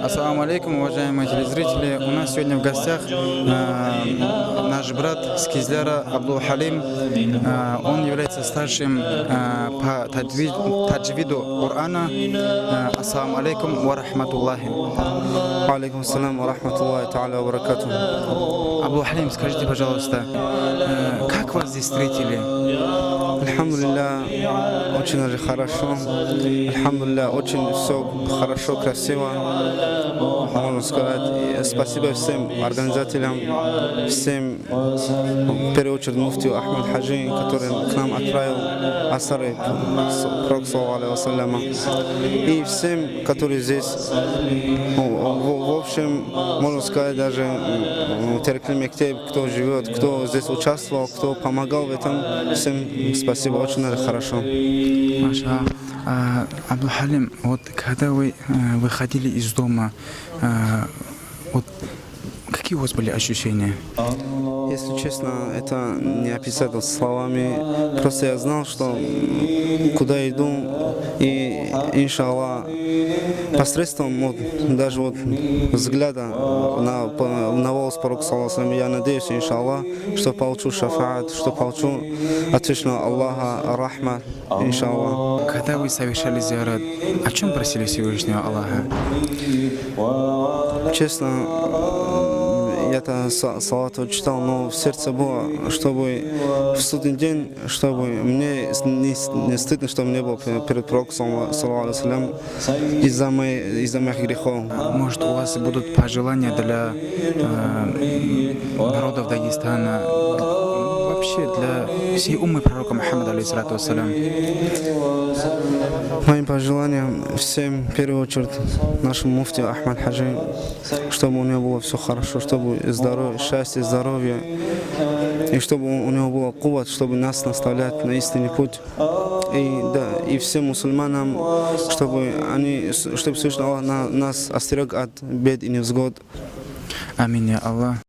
Ассаламу алейкум, уважаемые телезрители. У нас сегодня в гостях наш брат с Кизляра Абдул Халим. Он является старшим по таджвиду Корана. Ассаламу алейкум ва рахматуллахи. Алейкум ассалам ва рахматуллахи та'аля ва баракату. Абдул Халим, скажите, пожалуйста, как вас здесь встретили? Альхамдулилля, очень даже хорошо. Альхамдулилля, очень все хорошо, красиво. Можно сказать, спасибо всем организаторам, всем, в первую очередь, муфтию Ахмад Хаджи, который к нам отправил асары Пророка саллаллаху алейхи ва салляма. И всем, которые здесь, в общем, можно сказать, даже Терекли Мектеб, кто живет, кто здесь участвовал, кто помогал в этом, всем спасибо, очень даже хорошо. Маша, Абдул Халим, вот когда вы выходили из дома, вот какие у вас были ощущения? Если честно, это не описать словами. Просто я знал, что куда иду, и иншаллах, посредством даже взгляда на волос пророка саллаллаху алейхи ва саллям, я надеюсь, иншаллах, что получу шафаат, что получу от вечного Аллаха рахмат, иншаллах. Когда вы совершали зиярат, о чем просили Всевышнего Аллаха? Честно, я-то салат читал, но в сердце было, чтобы в судный день, чтобы мне не стыдно, что мне было перед пророком саллаллаху алейхи ва саллям из-за моих грехов. Может, у вас будут пожелания для народов Дагестана, вообще для всей уммы пророка Мухаммада алейхиссалату вассалям? Моим пожеланием всем, в первую очередь, нашему муфтию Ахмад Хаджи, чтобы у него было все хорошо, чтобы счастье, здоровье, и чтобы у него было кувват, чтобы нас наставлять на истинный путь. И всем мусульманам, чтобы Всевышний Аллах нас остерег от бед и невзгод. Аминь, я Аллах.